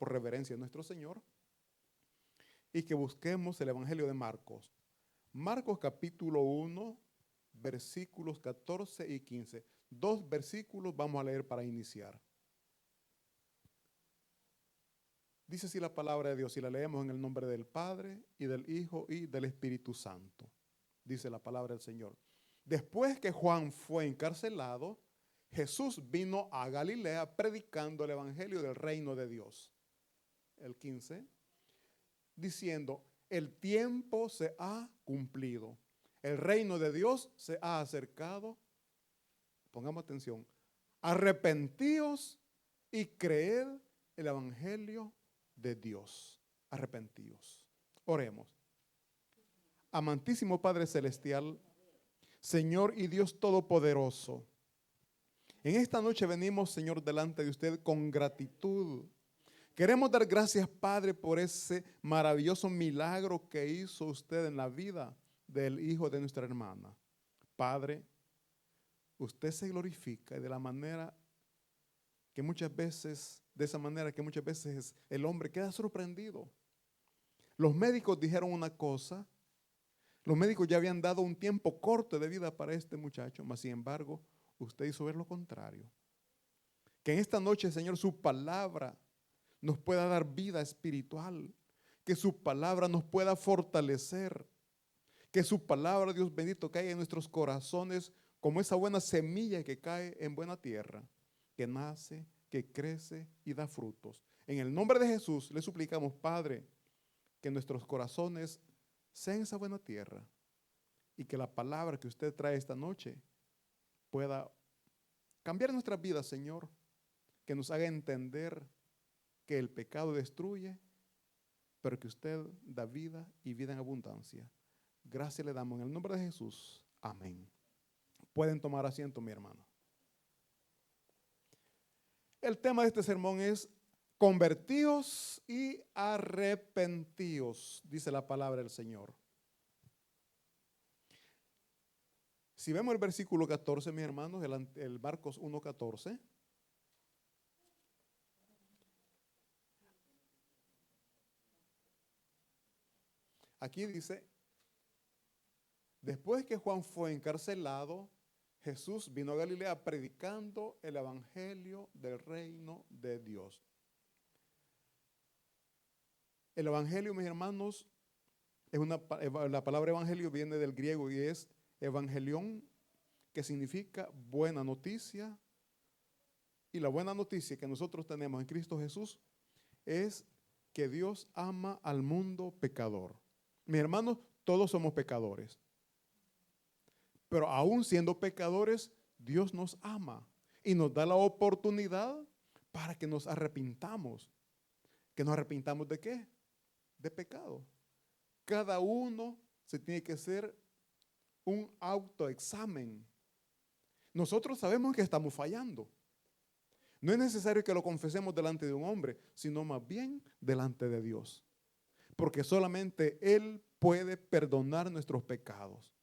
por reverencia a nuestro Señor, y que busquemos el Evangelio de Marcos. Marcos capítulo 1, versículos 14 y 15. 2 versículos vamos a leer para iniciar. Dice así la palabra de Dios, y la leemos en el nombre del Padre, y del Hijo, y del Espíritu Santo. Dice la palabra del Señor. Después que Juan fue encarcelado, Jesús vino a Galilea predicando el Evangelio del reino de Dios. El 15, diciendo, el tiempo se ha cumplido. El reino de Dios se ha acercado. Pongamos atención. Arrepentíos y creed el Evangelio de Dios. Arrepentíos. Oremos. Amantísimo Padre Celestial, Señor y Dios Todopoderoso, en esta noche venimos, Señor, delante de usted con gratitud. Queremos dar gracias, Padre, por ese maravilloso milagro que hizo usted en la vida del hijo de nuestra hermana. Padre, usted se glorifica y de esa manera que muchas veces el hombre queda sorprendido. Los médicos dijeron una cosa, los médicos ya habían dado un tiempo corto de vida para este muchacho, mas sin embargo, usted hizo ver lo contrario. Que en esta noche, Señor, su palabra nos pueda dar vida espiritual, que su palabra nos pueda fortalecer, que su palabra, Dios bendito, caiga en nuestros corazones como esa buena semilla que cae en buena tierra, que nace, que crece y da frutos. En el nombre de Jesús le suplicamos, Padre, que nuestros corazones sean esa buena tierra y que la palabra que usted trae esta noche pueda cambiar nuestras vidas, Señor, que nos haga entender que el pecado destruye, pero que usted da vida y vida en abundancia. Gracias le damos en el nombre de Jesús. Amén. Pueden tomar asiento, mi hermano. El tema de este sermón es convertíos y arrepentíos, dice la palabra del Señor. Si vemos el versículo 14, mis hermanos, el Marcos 1:14. Aquí dice, después que Juan fue encarcelado, Jesús vino a Galilea predicando el evangelio del reino de Dios. El evangelio, mis hermanos, la palabra evangelio viene del griego y es evangelión, que significa buena noticia. Y la buena noticia que nosotros tenemos en Cristo Jesús es que Dios ama al mundo pecador. Mis hermanos, todos somos pecadores. Pero aún siendo pecadores, Dios nos ama y nos da la oportunidad para que nos arrepintamos. ¿Que nos arrepintamos de qué? De pecado. Cada uno se tiene que hacer un autoexamen. Nosotros sabemos que estamos fallando. No es necesario que lo confesemos delante de un hombre, sino más bien delante de Dios. Porque solamente Él puede perdonar nuestros pecados.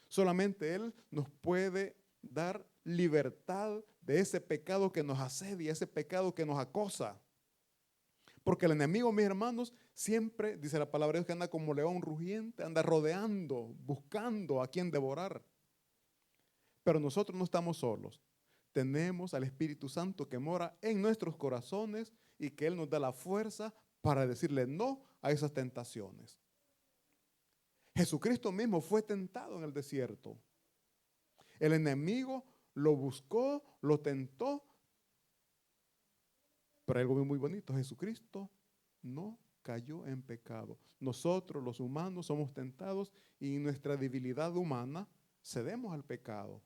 Solamente Él nos puede dar libertad de ese pecado que nos asedia, ese pecado que nos acosa. Porque el enemigo, mis hermanos, siempre, dice la palabra de Dios, que anda como león rugiente, anda rodeando, buscando a quien devorar. Pero nosotros no estamos solos. Tenemos al Espíritu Santo que mora en nuestros corazones y que Él nos da la fuerza para decirle no a esas tentaciones. Jesucristo mismo fue tentado en el desierto. El enemigo lo buscó, lo tentó, pero algo muy bonito, Jesucristo no cayó en pecado. Nosotros los humanos somos tentados y en nuestra debilidad humana cedemos al pecado.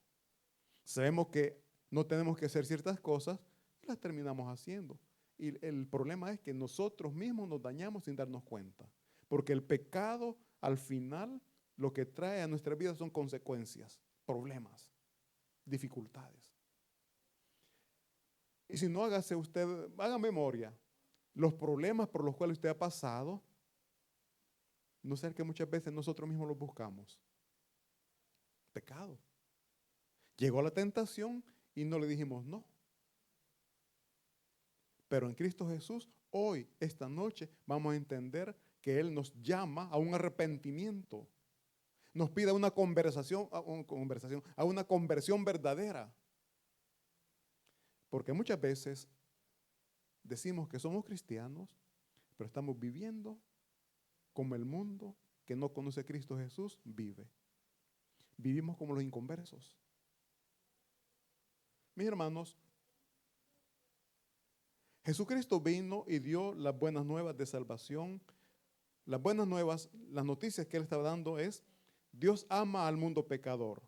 Sabemos que no tenemos que hacer ciertas cosas y las terminamos haciendo. Y el problema es que nosotros mismos nos dañamos sin darnos cuenta. Porque el pecado al final lo que trae a nuestra vida son consecuencias, problemas, dificultades. Y si no, haga memoria. Los problemas por los cuales usted ha pasado, no sé que muchas veces nosotros mismos los buscamos. Pecado. Llegó la tentación y no le dijimos no. Pero en Cristo Jesús, hoy, esta noche, vamos a entender que Él nos llama a un arrepentimiento. Nos pide una conversación, a una conversión verdadera. Porque muchas veces decimos que somos cristianos, pero estamos viviendo como el mundo que no conoce a Cristo Jesús vive. Vivimos como los inconversos. Mis hermanos, Jesucristo vino y dio las buenas nuevas de salvación. Las buenas nuevas, las noticias que Él estaba dando es: Dios ama al mundo pecador.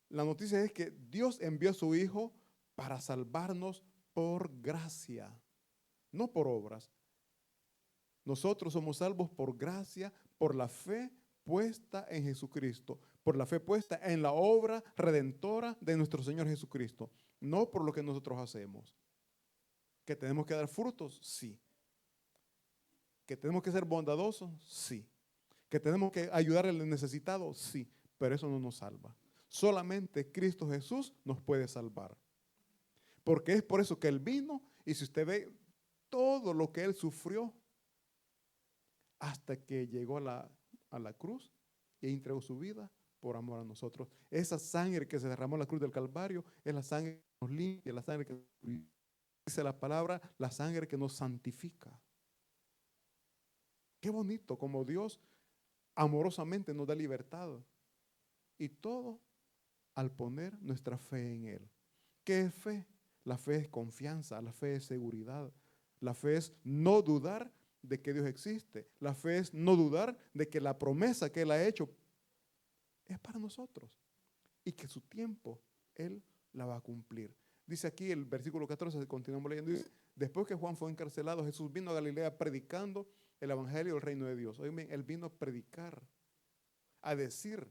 La noticia es que Dios envió a su Hijo para salvarnos por gracia, no por obras. Nosotros somos salvos por gracia, por la fe puesta en Jesucristo, por la fe puesta en la obra redentora de nuestro Señor Jesucristo, no por lo que nosotros hacemos. ¿Que tenemos que dar frutos? Sí. ¿Que tenemos que ser bondadosos? Sí. ¿Que tenemos que ayudar al necesitado? Sí. Pero eso no nos salva. Solamente Cristo Jesús nos puede salvar. Porque es por eso que Él vino, y si usted ve todo lo que Él sufrió hasta que llegó a la cruz y entregó su vida por amor a nosotros. Esa sangre que se derramó en la cruz del Calvario es la sangre que nos limpia, la sangre que dice la palabra, la sangre que nos santifica. Qué bonito como Dios amorosamente nos da libertad. Y todo al poner nuestra fe en Él. ¿Qué es fe? La fe es confianza, la fe es seguridad. La fe es no dudar de que Dios existe. La fe es no dudar de que la promesa que Él ha hecho es para nosotros y que su tiempo Él la va a cumplir. Dice aquí el versículo 14, continuamos leyendo, dice: después que Juan fue encarcelado, Jesús vino a Galilea predicando el evangelio del reino de Dios. Oigan, Él vino a predicar, a decir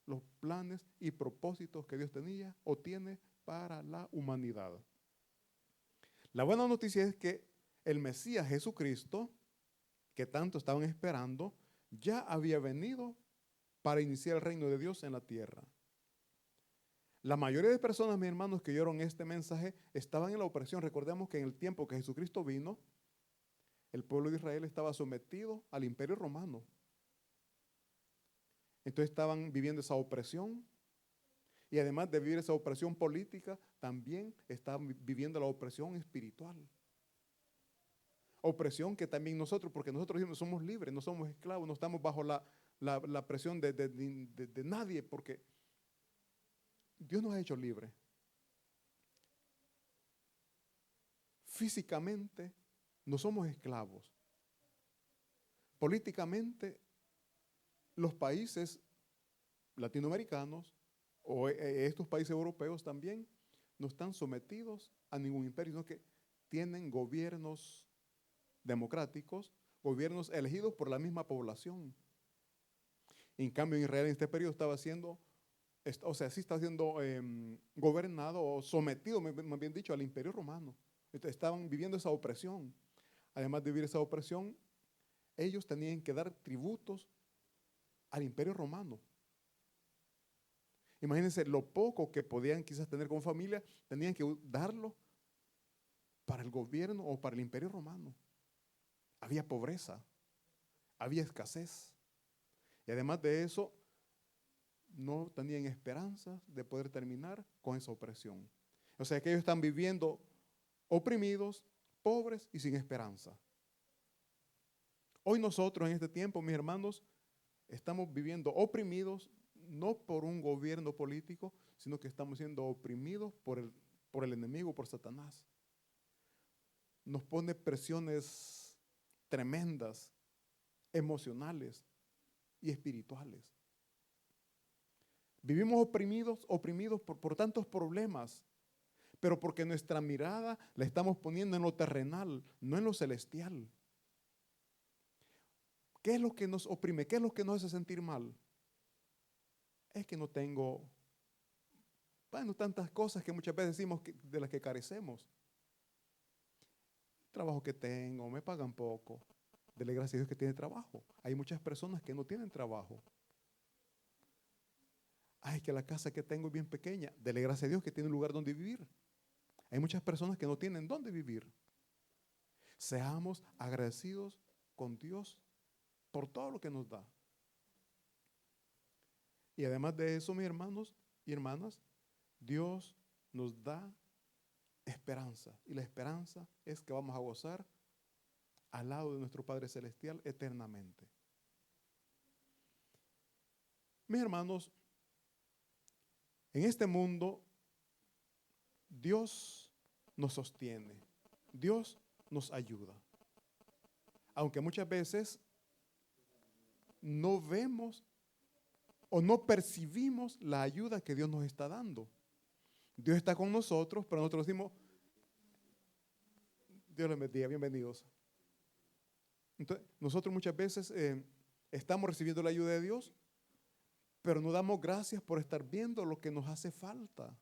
los planes y propósitos que Dios tenía o tiene para la humanidad. La buena noticia es que el Mesías Jesucristo, que tanto estaban esperando, ya había venido para iniciar el reino de Dios en la tierra. La mayoría de personas, mis hermanos, que oyeron este mensaje, estaban en la opresión. Recordemos que en el tiempo que Jesucristo vino, el pueblo de Israel estaba sometido al imperio romano. Entonces estaban viviendo esa opresión. Y además de vivir esa opresión política, también estaban viviendo la opresión espiritual. Opresión que también nosotros, porque nosotros somos libres, no somos esclavos, no estamos bajo la presión de nadie, porque Dios nos ha hecho libres. Físicamente no somos esclavos. Políticamente, los países latinoamericanos o estos países europeos también no están sometidos a ningún imperio, sino que tienen gobiernos democráticos, gobiernos elegidos por la misma población. En cambio, en Israel en este periodo estaba siendo, o sea, sí estaba siendo gobernado o sometido, más bien dicho, al imperio romano. Entonces, estaban viviendo esa opresión. Además de vivir esa opresión, ellos tenían que dar tributos al imperio romano. Imagínense lo poco que podían quizás tener como familia, tenían que darlo para el gobierno o para el imperio romano. Había pobreza, había escasez. Y además de eso, no tenían esperanza de poder terminar con esa opresión. O sea que ellos están viviendo oprimidos, pobres y sin esperanza. Hoy nosotros en este tiempo, mis hermanos, estamos viviendo oprimidos, no por un gobierno político, sino que estamos siendo oprimidos por el enemigo, por Satanás. Nos pone presiones tremendas, emocionales y espirituales. Vivimos oprimidos por tantos problemas, pero porque nuestra mirada la estamos poniendo en lo terrenal, no en lo celestial. ¿Qué es lo que nos oprime? ¿Qué es lo que nos hace sentir mal? Es que no tengo, bueno, tantas cosas que muchas veces decimos de las que carecemos. El trabajo que tengo, me pagan poco. Dele gracias a Dios que tiene trabajo. Hay muchas personas que no tienen trabajo. Ay, que la casa que tengo es bien pequeña. Dele gracias a Dios que tiene un lugar donde vivir. Hay muchas personas que no tienen dónde vivir. Seamos agradecidos con Dios por todo lo que nos da. Y además de eso, mis hermanos y hermanas, Dios nos da esperanza. Y la esperanza es que vamos a gozar al lado de nuestro Padre Celestial eternamente. Mis hermanos, en este mundo, Dios nos sostiene. Dios nos ayuda. Aunque muchas veces no vemos o no percibimos la ayuda que Dios nos está dando. Dios está con nosotros, pero nosotros decimos, Dios les bendiga, bienvenidos. Entonces, nosotros muchas veces estamos recibiendo la ayuda de Dios, pero no damos gracias por estar viendo lo que nos hace falta.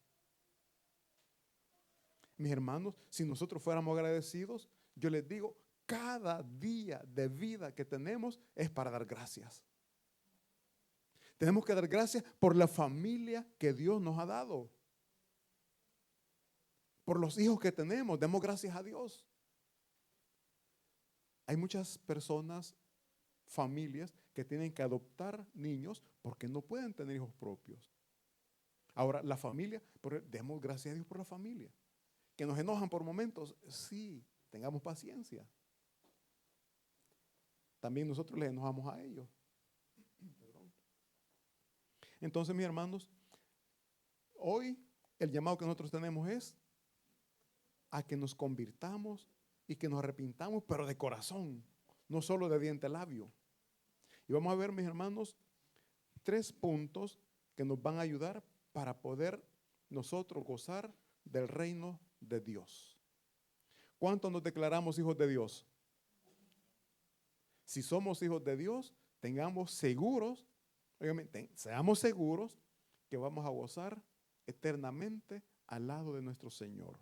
Mis hermanos, si nosotros fuéramos agradecidos, yo les digo, cada día de vida que tenemos es para dar gracias. Tenemos que dar gracias por la familia que Dios nos ha dado. Por los hijos que tenemos, demos gracias a Dios. Hay muchas personas, familias, que tienen que adoptar niños porque no pueden tener hijos propios. Ahora, la familia, demos gracias a Dios por la familia. Que nos enojan por momentos, sí, tengamos paciencia. También nosotros les enojamos a ellos. Entonces, mis hermanos, hoy el llamado que nosotros tenemos es a que nos convirtamos y que nos arrepintamos, pero de corazón, no solo de diente labio. Y vamos a ver, mis hermanos, 3 puntos que nos van a ayudar para poder nosotros gozar del reino de Dios. ¿Cuántos nos declaramos hijos de Dios? Si somos hijos de Dios, tengamos seguros, obviamente, seamos seguros que vamos a gozar eternamente al lado de nuestro Señor.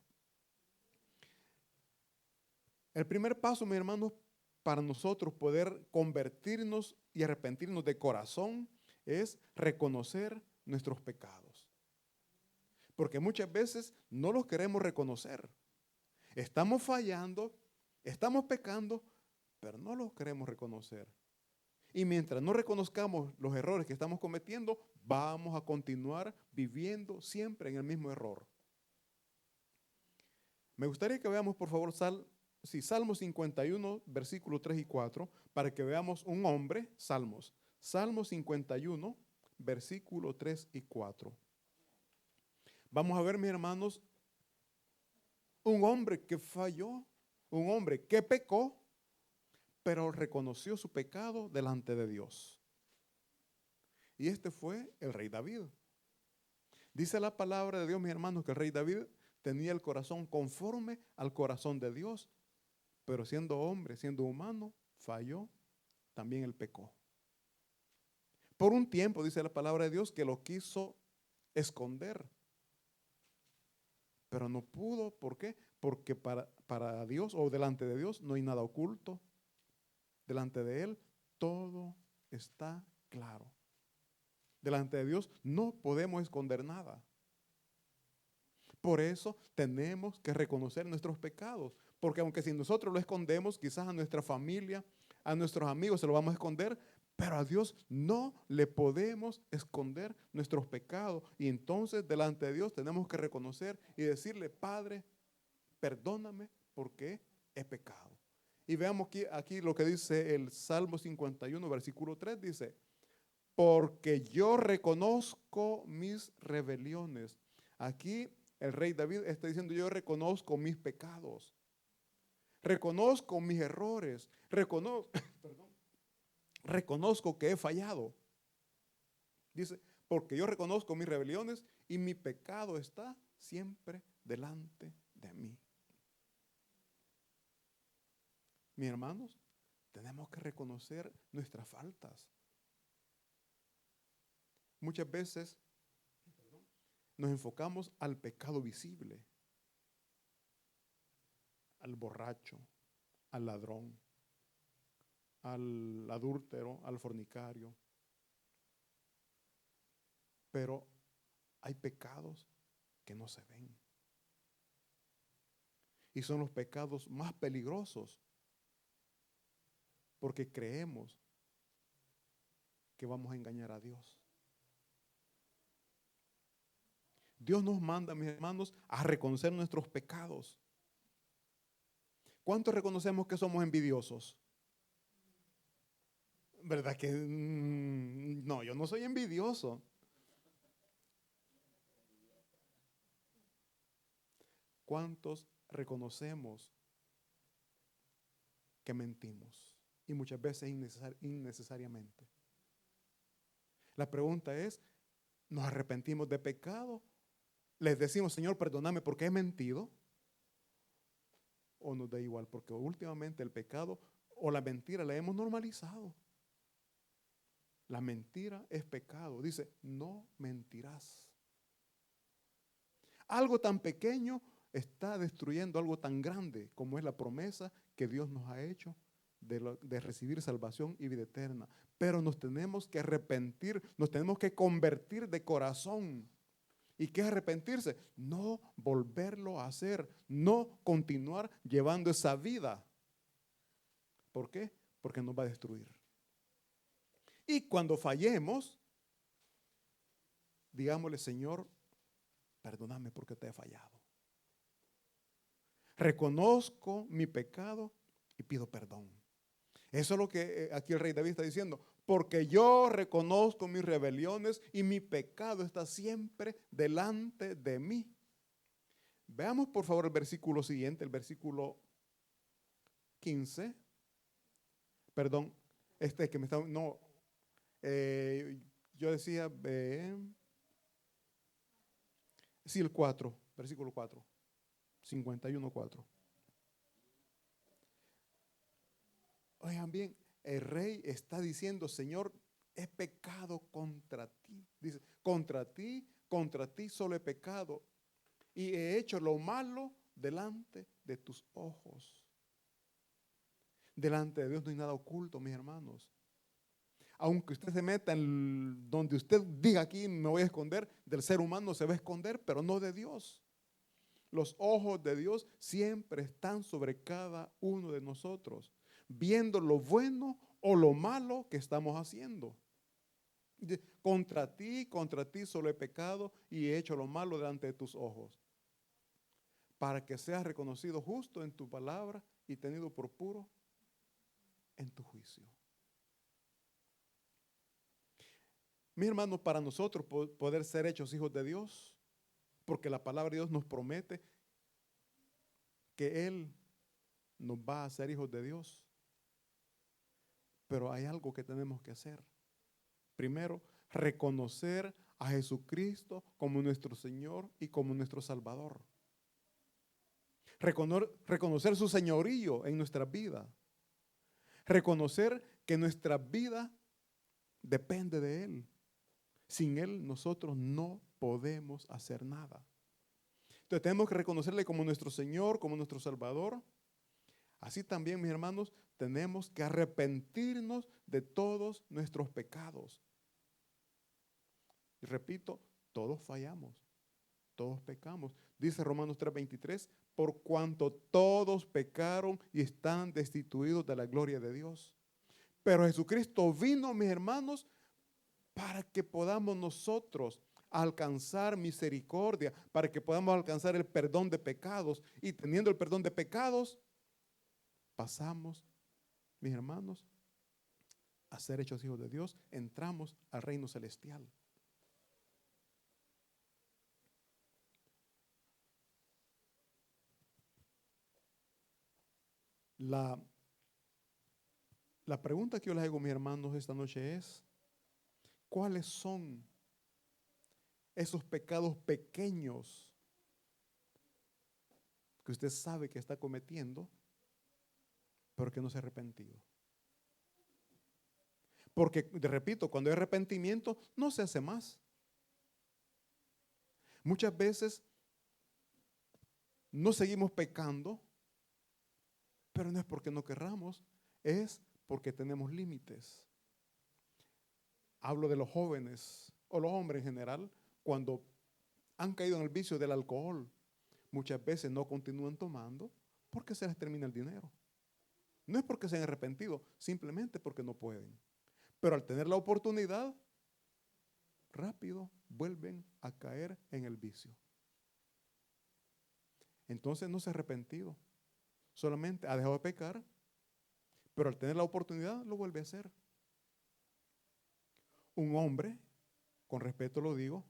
El primer paso, mis hermanos, para nosotros poder convertirnos y arrepentirnos de corazón es reconocer nuestros pecados. Porque muchas veces no los queremos reconocer. Estamos fallando, estamos pecando, pero no los queremos reconocer. Y mientras no reconozcamos los errores que estamos cometiendo, vamos a continuar viviendo siempre en el mismo error. Me gustaría que veamos, por favor, Salmo 51, versículos 3 y 4, para que veamos un hombre, Salmo 51, versículos 3 y 4. Vamos a ver, mis hermanos, un hombre que falló, un hombre que pecó, pero reconoció su pecado delante de Dios. Y este fue el rey David. Dice la palabra de Dios, mis hermanos, que el rey David tenía el corazón conforme al corazón de Dios, pero siendo hombre, siendo humano, falló, también él pecó. Por un tiempo, dice la palabra de Dios, que lo quiso esconder, pero no pudo. ¿Por qué? Porque para Dios o delante de Dios no hay nada oculto. Delante de Él todo está claro. Delante de Dios no podemos esconder nada. Por eso tenemos que reconocer nuestros pecados. Porque aunque si nosotros lo escondemos, quizás a nuestra familia, a nuestros amigos se lo vamos a esconder, pero a Dios no le podemos esconder nuestros pecados. Y entonces delante de Dios tenemos que reconocer y decirle, Padre, perdóname porque he pecado. Y veamos aquí lo que dice el Salmo 51, versículo 3, dice, porque yo reconozco mis rebeliones. Aquí el rey David está diciendo, yo reconozco mis pecados, reconozco mis errores, reconozco que he fallado. Dice, porque yo reconozco mis rebeliones y mi pecado está siempre delante de mí. Mis hermanos, tenemos que reconocer nuestras faltas. Muchas veces nos enfocamos al pecado visible, al borracho, al ladrón, al adúltero, al fornicario. Pero hay pecados que no se ven. Y son los pecados más peligrosos porque creemos que vamos a engañar a Dios. Dios nos manda, mis hermanos, a reconocer nuestros pecados. ¿Cuántos reconocemos que somos envidiosos? ¿Verdad que no? Yo no soy envidioso. ¿Cuántos reconocemos que mentimos? Y muchas veces innecesariamente. La pregunta es, ¿nos arrepentimos de pecado? ¿Les decimos, Señor, perdóname porque he mentido? ¿O nos da igual? Porque últimamente el pecado o la mentira la hemos normalizado. La mentira es pecado. Dice, no mentirás. Algo tan pequeño está destruyendo algo tan grande como es la promesa que Dios nos ha hecho de recibir salvación y vida eterna. Pero nos tenemos que arrepentir, nos tenemos que convertir de corazón. ¿Y qué es arrepentirse? No volverlo a hacer, no continuar llevando esa vida. ¿Por qué? Porque nos va a destruir. Y cuando fallemos, digámosle, Señor, perdóname porque te he fallado. Reconozco mi pecado y pido perdón. Eso es lo que aquí el rey David está diciendo. Porque yo reconozco mis rebeliones y mi pecado está siempre delante de mí. Veamos por favor el versículo siguiente, el versículo 15. Perdón, que me está, no, yo decía, sí, el 4, versículo 4, 51:4. Oigan bien, el rey está diciendo, Señor, he pecado contra ti. Dice, contra ti solo he pecado y he hecho lo malo delante de tus ojos. Delante de Dios no hay nada oculto, mis hermanos. Aunque usted se meta en donde usted diga aquí me voy a esconder, del ser humano se va a esconder, pero no de Dios. Los ojos de Dios siempre están sobre cada uno de nosotros, viendo lo bueno o lo malo que estamos haciendo. Contra ti solo he pecado y he hecho lo malo delante de tus ojos, para que seas reconocido justo en tu palabra y tenido por puro en tu juicio. Mis hermanos, para nosotros poder ser hechos hijos de Dios, porque la palabra de Dios nos promete que Él nos va a hacer hijos de Dios. Pero hay algo que tenemos que hacer. Primero, reconocer a Jesucristo como nuestro Señor y como nuestro Salvador. Reconocer su señorío en nuestra vida. Reconocer que nuestra vida depende de Él. Sin Él nosotros no podemos hacer nada. Entonces tenemos que reconocerle como nuestro Señor, como nuestro Salvador. Así también, mis hermanos, tenemos que arrepentirnos de todos nuestros pecados. Y repito, todos fallamos, todos pecamos. Dice Romanos 3:23, por cuanto todos pecaron y están destituidos de la gloria de Dios. Pero Jesucristo vino, mis hermanos, para que podamos nosotros alcanzar misericordia, para que podamos alcanzar el perdón de pecados. Y teniendo el perdón de pecados, pasamos, mis hermanos, a ser hechos hijos de Dios, entramos al reino celestial. La pregunta que yo les hago, mis hermanos, esta noche es, ¿cuáles son esos pecados pequeños que usted sabe que está cometiendo, pero que no se ha arrepentido? Porque, repito, cuando hay arrepentimiento, no se hace más. Muchas veces no seguimos pecando, pero no es porque no querramos, es porque tenemos límites. Hablo de los jóvenes o los hombres en general, cuando han caído en el vicio del alcohol, muchas veces no continúan tomando porque se les termina el dinero. No es porque se han arrepentido, simplemente porque no pueden. Pero al tener la oportunidad, rápido vuelven a caer en el vicio. Entonces no se ha arrepentido, solamente ha dejado de pecar, pero al tener la oportunidad lo vuelve a hacer. Un hombre, con respeto lo digo,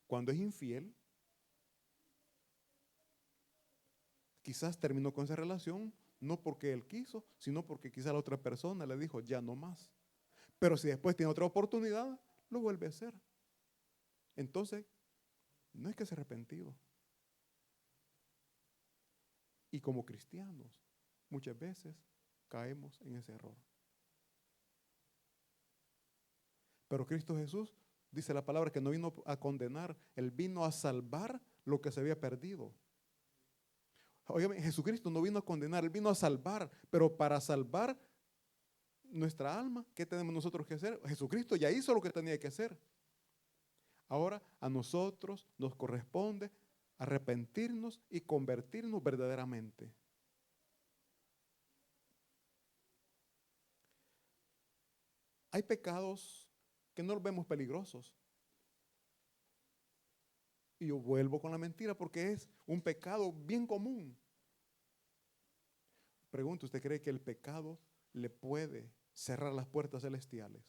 cuando es infiel, quizás terminó con esa relación, no porque él quiso, sino porque quizás la otra persona le dijo, ya no más. Pero si después tiene otra oportunidad, lo vuelve a hacer. Entonces, no es que sea arrepentido. Y como cristianos, muchas veces caemos en ese error. Pero Cristo Jesús, dice la palabra, que no vino a condenar, Él vino a salvar lo que se había perdido. Oigan, Jesucristo no vino a condenar, Él vino a salvar, pero para salvar nuestra alma, ¿qué tenemos nosotros que hacer? Jesucristo ya hizo lo que tenía que hacer. Ahora a nosotros nos corresponde arrepentirnos y convertirnos verdaderamente. Hay pecados que no los vemos peligrosos. Y yo vuelvo con la mentira porque es un pecado bien común. Pregunto, ¿usted cree que el pecado le puede cerrar las puertas celestiales?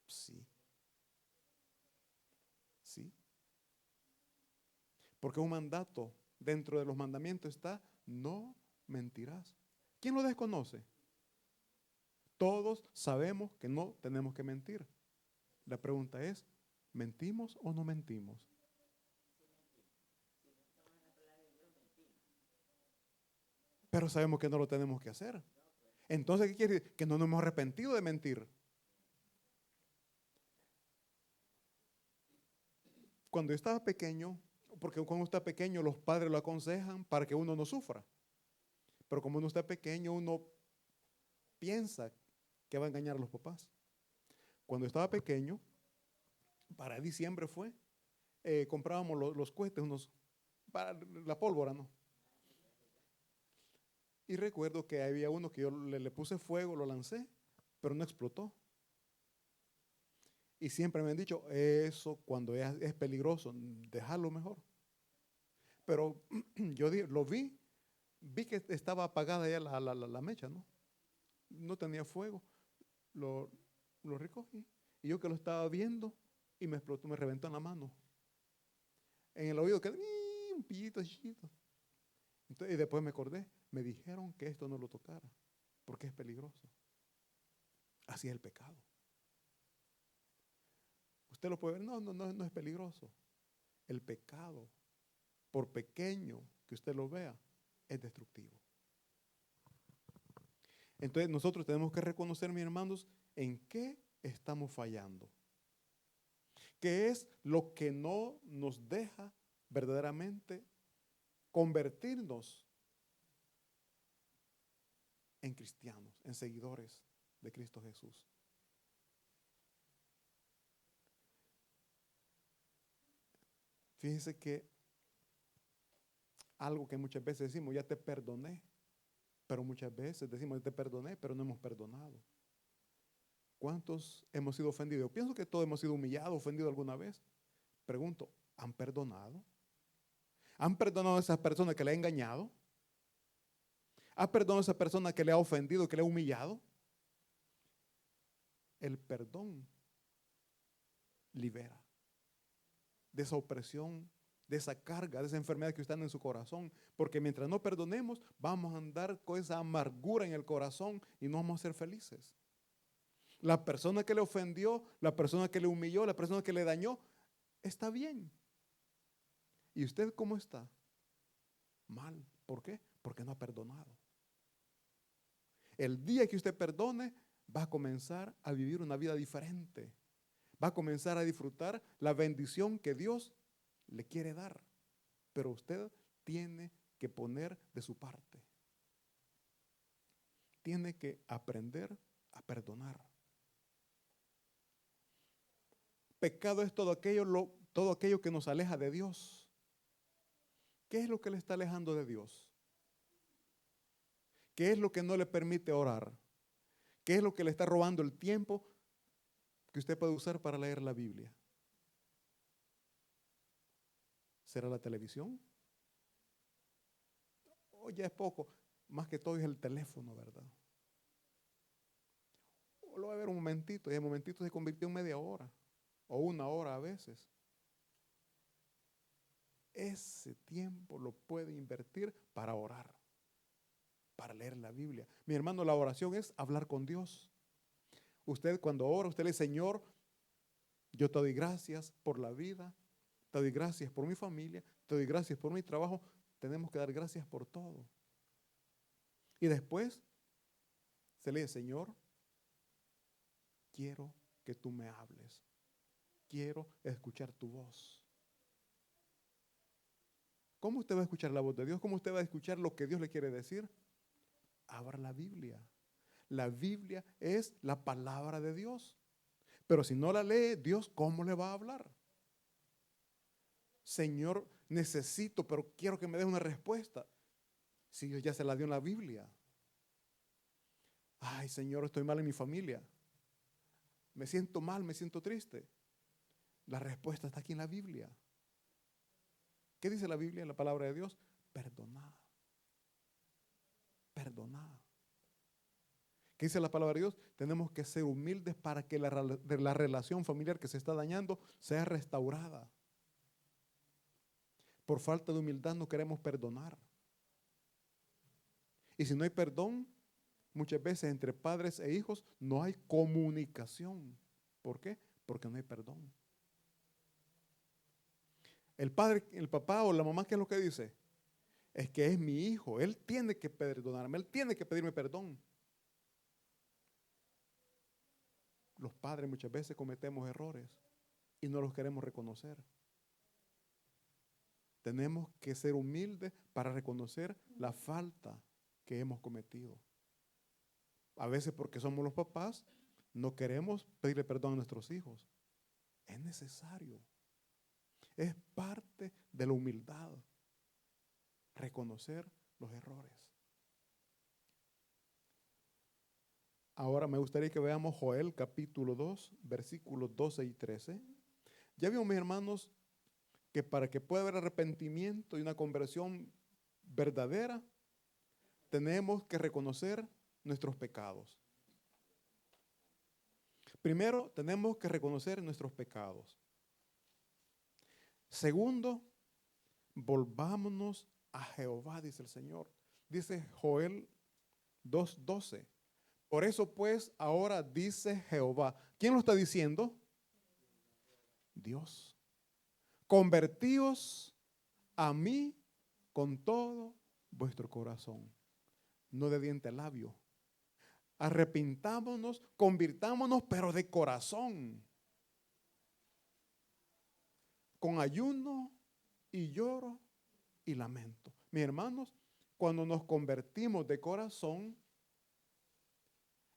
Sí. Sí. Porque un mandato, dentro de los mandamientos está, no mentirás. ¿Quién lo desconoce? Todos sabemos que no tenemos que mentir. La pregunta es, ¿mentimos o no mentimos? Pero sabemos que no lo tenemos que hacer. Entonces, ¿qué quiere decir? Que no nos hemos arrepentido de mentir. Cuando yo estaba pequeño, porque cuando uno está pequeño los padres lo aconsejan para que uno no sufra. Pero como uno está pequeño, uno piensa que va a engañar a los papás. Cuando estaba pequeño, para diciembre fue, comprábamos los cohetes, para la pólvora, ¿no? Y recuerdo que había uno que yo le puse fuego, lo lancé, pero no explotó. Y siempre me han dicho, eso cuando es peligroso, déjalo mejor. Pero yo lo vi que estaba apagada ya la mecha, ¿no? No tenía fuego. Lo, lo recogí. Y yo que lo estaba viendo y me explotó, me reventó en la mano. En el oído quedó un pillito chiquito. Entonces, y después me acordé, me dijeron que esto no lo tocara, porque es peligroso. Así es el pecado. Usted lo puede ver, no es peligroso. El pecado, por pequeño que usted lo vea, es destructivo. Entonces nosotros tenemos que reconocer, mis hermanos, en qué estamos fallando. ¿Qué es lo que no nos deja verdaderamente convertirnos en cristianos, en seguidores de Cristo Jesús? Fíjense que algo que muchas veces decimos, ya te perdoné, pero muchas veces decimos, ya te perdoné, pero no hemos perdonado. ¿Cuántos hemos sido ofendidos? Yo pienso que todos hemos sido humillados, ofendidos alguna vez. Pregunto, ¿han perdonado? ¿Han perdonado a esa persona que le ha engañado? ¿Ha perdonado a esa persona que le ha ofendido, que le ha humillado? El perdón libera de esa opresión, de esa carga, de esa enfermedad que está en su corazón. Porque mientras no perdonemos, vamos a andar con esa amargura en el corazón y no vamos a ser felices. La persona que le ofendió, la persona que le humilló, la persona que le dañó, está bien. ¿Y usted cómo está? Mal. ¿Por qué? Porque no ha perdonado. El día que usted perdone, va a comenzar a vivir una vida diferente. Va a comenzar a disfrutar la bendición que Dios le quiere dar. Pero usted tiene que poner de su parte. Tiene que aprender a perdonar. Pecado es todo aquello que nos aleja de Dios. ¿Qué es lo que le está alejando de Dios? ¿Qué es lo que no le permite orar? ¿Qué es lo que le está robando el tiempo que usted puede usar para leer la Biblia? ¿Será la televisión? O ya es poco, más que todo es el teléfono, ¿verdad? O lo va a ver un momentito y el momentito se convirtió en media hora o una hora a veces. Ese tiempo lo puede invertir para orar, para leer la Biblia. Mi hermano, la oración es hablar con Dios. Usted cuando ora, usted le dice, Señor, yo te doy gracias por la vida, te doy gracias por mi familia, te doy gracias por mi trabajo. Tenemos que dar gracias por todo. Y después se le dice, Señor, quiero que tú me hables. Quiero escuchar tu voz. ¿Cómo usted va a escuchar la voz de Dios? ¿Cómo usted va a escuchar lo que Dios le quiere decir? Abra la Biblia. La Biblia es la palabra de Dios. Pero si no la lee, Dios, ¿cómo le va a hablar? Señor, necesito, pero quiero que me dé una respuesta. Si Dios ya se la dio en la Biblia. Ay, Señor, estoy mal en mi familia. Me siento mal, me siento triste. La respuesta está aquí en la Biblia. ¿Qué dice la Biblia en la palabra de Dios? Perdonad. Perdonad. ¿Qué dice la palabra de Dios? Tenemos que ser humildes para que la relación familiar que se está dañando sea restaurada. Por falta de humildad no queremos perdonar. Y si no hay perdón, muchas veces entre padres e hijos no hay comunicación. ¿Por qué? Porque no hay perdón. El padre, el papá o la mamá, ¿qué es lo que dice? Es que es mi hijo, él tiene que perdonarme, él tiene que pedirme perdón. Los padres muchas veces cometemos errores y no los queremos reconocer. Tenemos que ser humildes para reconocer la falta que hemos cometido. A veces porque somos los papás, no queremos pedirle perdón a nuestros hijos. Es necesario. Es parte de la humildad reconocer los errores. Ahora me gustaría que veamos Joel capítulo 2, versículos 12 y 13. Ya vimos, mis hermanos, que para que pueda haber arrepentimiento y una conversión verdadera, tenemos que reconocer nuestros pecados. Primero, tenemos que reconocer nuestros pecados. Segundo, volvámonos a Jehová, dice el Señor. Dice Joel 2:12. Por eso pues ahora dice Jehová. ¿Quién lo está diciendo? Dios. Convertíos a mí con todo vuestro corazón, no de diente a labio. Arrepintámonos, convirtámonos, pero de corazón. Con ayuno y lloro y lamento. Mis hermanos, cuando nos convertimos de corazón,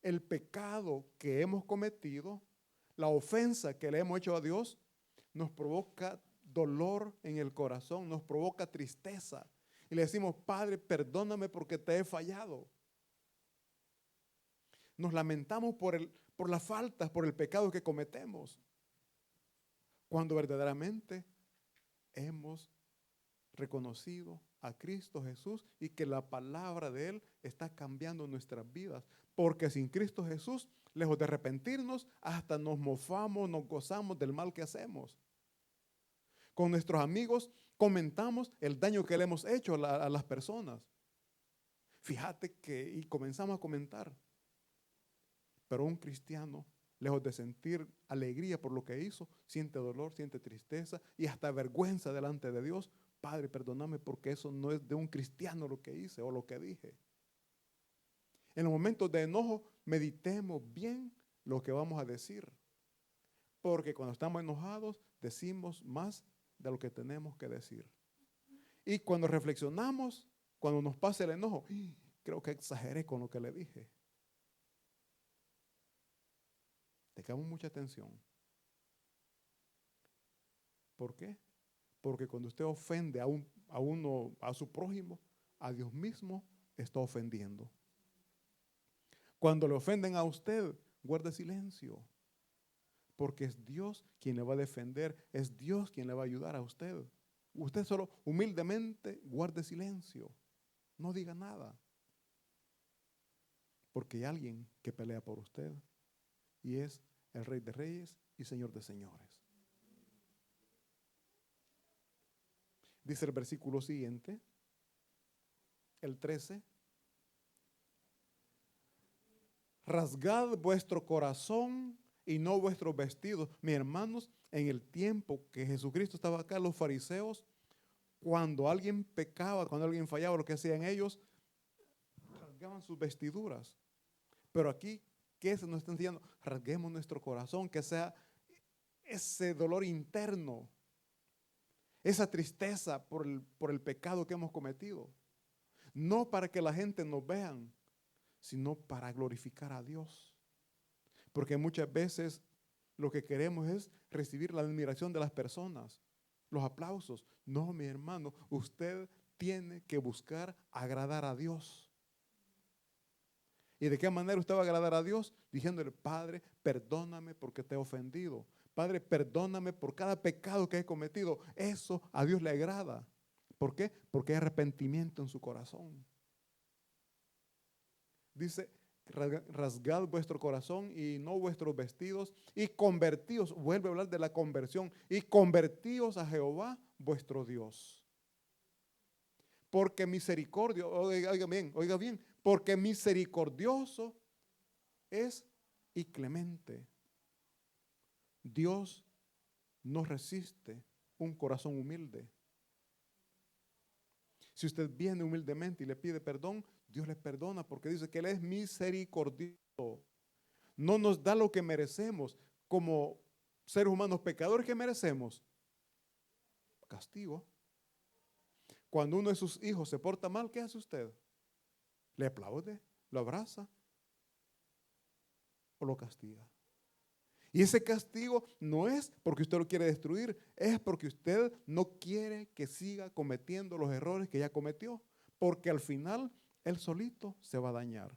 el pecado que hemos cometido, la ofensa que le hemos hecho a Dios, nos provoca dolor en el corazón, nos provoca tristeza. Y le decimos, Padre, perdóname porque te he fallado. Nos lamentamos por las faltas, por el pecado que cometemos. Cuando verdaderamente hemos reconocido a Cristo Jesús y que la palabra de Él está cambiando nuestras vidas. Porque sin Cristo Jesús, lejos de arrepentirnos, hasta nos mofamos, nos gozamos del mal que hacemos. Con nuestros amigos comentamos el daño que le hemos hecho a las personas. Fíjate que, y comenzamos a comentar. Pero un cristiano, lejos de sentir alegría por lo que hizo, siente dolor, siente tristeza y hasta vergüenza delante de Dios. Padre, perdóname porque eso no es de un cristiano lo que hice o lo que dije. En los momentos de enojo, meditemos bien lo que vamos a decir. Porque cuando estamos enojados, decimos más de lo que tenemos que decir. Y cuando reflexionamos, cuando nos pasa el enojo, creo que exageré con lo que le dije. Tengamos mucha atención. ¿Por qué? Porque cuando usted ofende a uno, a su prójimo, a Dios mismo está ofendiendo. Cuando le ofenden a usted, guarde silencio. Porque es Dios quien le va a defender, es Dios quien le va a ayudar a usted. Usted solo humildemente guarde silencio, no diga nada. Porque hay alguien que pelea por usted y es el Rey de Reyes y Señor de Señores. Dice el versículo siguiente, el 13. Rasgad vuestro corazón y no vuestros vestidos. Mis hermanos, en el tiempo que Jesucristo estaba acá, los fariseos, cuando alguien pecaba, cuando alguien fallaba, lo que hacían ellos, rasgaban sus vestiduras. Pero aquí, ¿qué se nos está enseñando? Rasguemos nuestro corazón, que sea ese dolor interno, esa tristeza por el pecado que hemos cometido. No para que la gente nos vean, sino para glorificar a Dios. Porque muchas veces lo que queremos es recibir la admiración de las personas, los aplausos. No, mi hermano, usted tiene que buscar agradar a Dios. ¿Y de qué manera usted va a agradar a Dios? Diciéndole, Padre, perdóname porque te he ofendido. Padre, perdóname por cada pecado que he cometido. Eso a Dios le agrada. ¿Por qué? Porque hay arrepentimiento en su corazón. Dice, rasgad vuestro corazón y no vuestros vestidos y convertíos, vuelve a hablar de la conversión, y convertíos a Jehová vuestro Dios. Porque misericordio, oiga bien, porque misericordioso es y clemente. Dios no resiste un corazón humilde. Si usted viene humildemente y le pide perdón, Dios le perdona porque dice que Él es misericordioso. No nos da lo que merecemos como seres humanos pecadores. ¿Qué merecemos? Castigo. Cuando uno de sus hijos se porta mal, ¿qué hace usted? ¿Le aplaude? ¿Lo abraza? ¿O lo castiga? Y ese castigo no es porque usted lo quiere destruir, es porque usted no quiere que siga cometiendo los errores que ya cometió, porque al final él solito se va a dañar.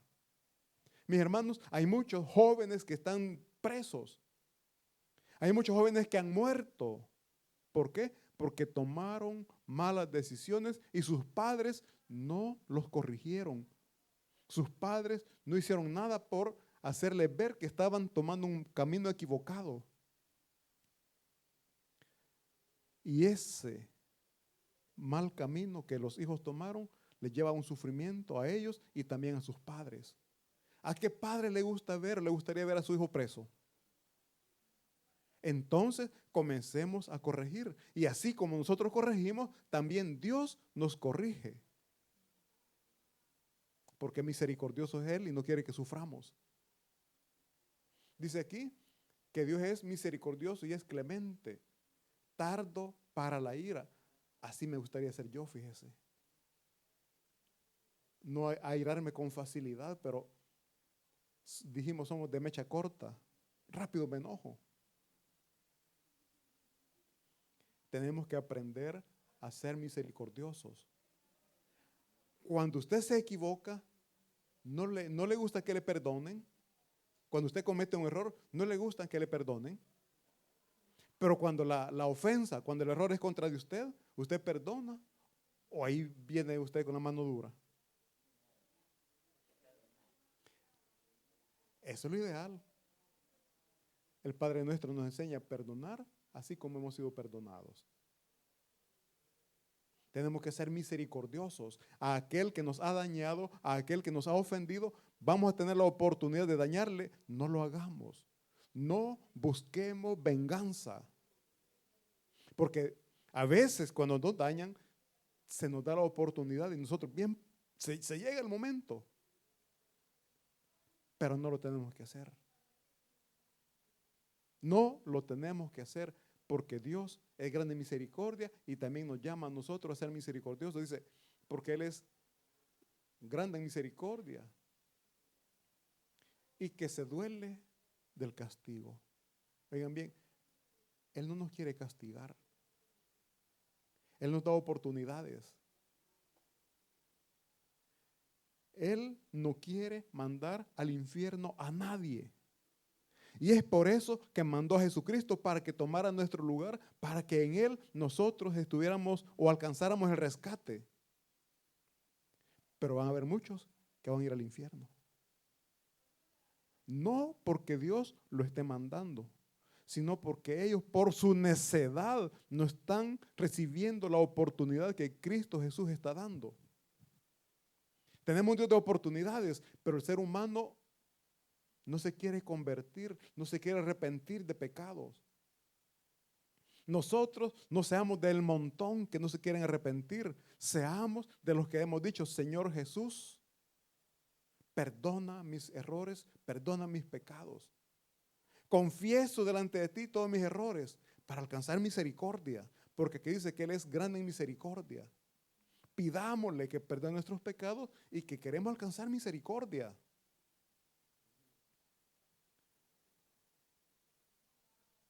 Mis hermanos, hay muchos jóvenes que están presos. Hay muchos jóvenes que han muerto. ¿Por qué? Porque tomaron malas decisiones y sus padres no los corrigieron. Sus padres no hicieron nada por hacerles ver que estaban tomando un camino equivocado. Y ese mal camino que los hijos tomaron les lleva a un sufrimiento a ellos y también a sus padres. ¿A qué padre le gustaría ver a su hijo preso? Entonces comencemos a corregir. Y así como nosotros corregimos, también Dios nos corrige. Porque misericordioso es Él y no quiere que suframos. Dice aquí que Dios es misericordioso y es clemente, tardo para la ira. Así me gustaría ser yo, fíjese. No airarme con facilidad, pero dijimos somos de mecha corta. Rápido me enojo. Tenemos que aprender a ser misericordiosos. Cuando usted se equivoca, no le gusta que le perdonen. Cuando usted comete un error, no le gusta que le perdonen. Pero cuando la ofensa, cuando el error es contra de usted perdona. O ahí viene usted con la mano dura. Eso es lo ideal. El Padre nuestro nos enseña a perdonar así como hemos sido perdonados. Tenemos que ser misericordiosos a aquel que nos ha dañado, a aquel que nos ha ofendido. Vamos a tener la oportunidad de dañarle, no lo hagamos. No busquemos venganza. Porque a veces cuando nos dañan, se nos da la oportunidad y nosotros bien, se llega el momento. Pero no lo tenemos que hacer. No lo tenemos que hacer porque Dios es grande en misericordia y también nos llama a nosotros a ser misericordiosos. Dice, porque Él es grande en misericordia y que se duele del castigo. Oigan bien, Él no nos quiere castigar. Él nos da oportunidades. Él no quiere mandar al infierno a nadie. Y es por eso que mandó a Jesucristo para que tomara nuestro lugar, para que en Él nosotros estuviéramos o alcanzáramos el rescate. Pero van a haber muchos que van a ir al infierno. No porque Dios lo esté mandando, sino porque ellos por su necedad no están recibiendo la oportunidad que Cristo Jesús está dando. Tenemos un Dios de oportunidades, pero el ser humano no se quiere convertir, no se quiere arrepentir de pecados. Nosotros no seamos del montón que no se quieren arrepentir, seamos de los que hemos dicho: Señor Jesús, perdona mis errores, perdona mis pecados. Confieso delante de ti todos mis errores para alcanzar misericordia, porque aquí dice que Él es grande en misericordia. Pidámosle que perdone nuestros pecados y que queremos alcanzar misericordia.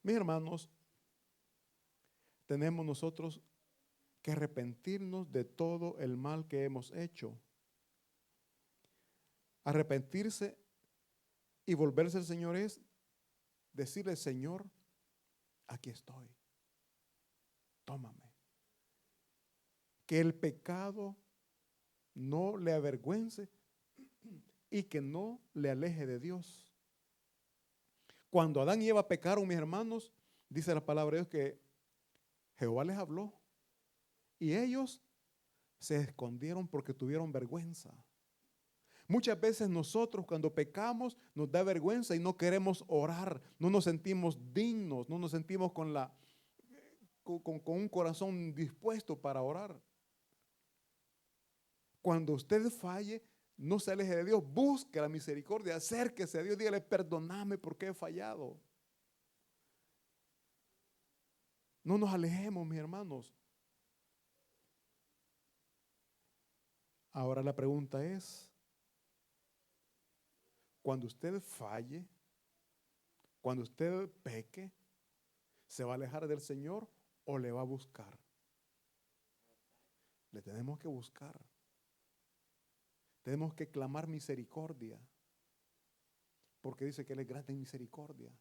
Mis hermanos, tenemos nosotros que arrepentirnos de todo el mal que hemos hecho. Arrepentirse y volverse al Señor es decirle: Señor, aquí estoy, tómame. Que el pecado no le avergüence y que no le aleje de Dios. Cuando Adán y Eva pecaron, mis hermanos, dice la palabra de Dios que Jehová les habló y ellos se escondieron porque tuvieron vergüenza. Muchas veces nosotros cuando pecamos nos da vergüenza y no queremos orar, no nos sentimos dignos, no nos sentimos con un corazón dispuesto para orar. Cuando usted falle, no se aleje de Dios, busque la misericordia, acérquese a Dios, dígale: perdóname porque he fallado. No nos alejemos, mis hermanos. Ahora la pregunta es: cuando usted falle, cuando usted peque, ¿se va a alejar del Señor o le va a buscar? Le tenemos que buscar. Tenemos que clamar misericordia, porque dice que Él es grande en misericordia.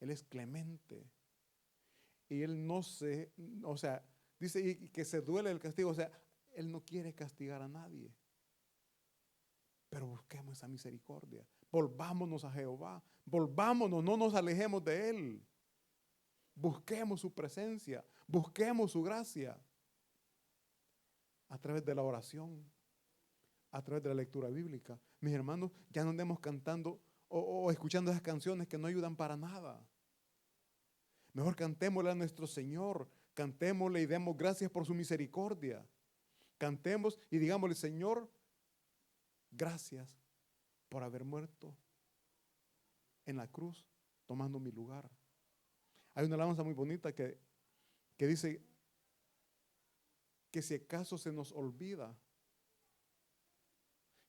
Él es clemente. Y Él no se, o sea, dice y que se duele el castigo. O sea, Él no quiere castigar a nadie. Pero busquemos esa misericordia. Volvámonos a Jehová. Volvámonos, no nos alejemos de Él. Busquemos su presencia. Busquemos su gracia. A través de la oración, a través de la lectura bíblica. Mis hermanos, ya no andemos cantando o escuchando esas canciones que no ayudan para nada. Mejor cantémosle a nuestro Señor, cantémosle y demos gracias por su misericordia. Cantemos y digámosle: Señor, gracias por haber muerto en la cruz, tomando mi lugar. Hay una alabanza muy bonita que dice que si acaso se nos olvida,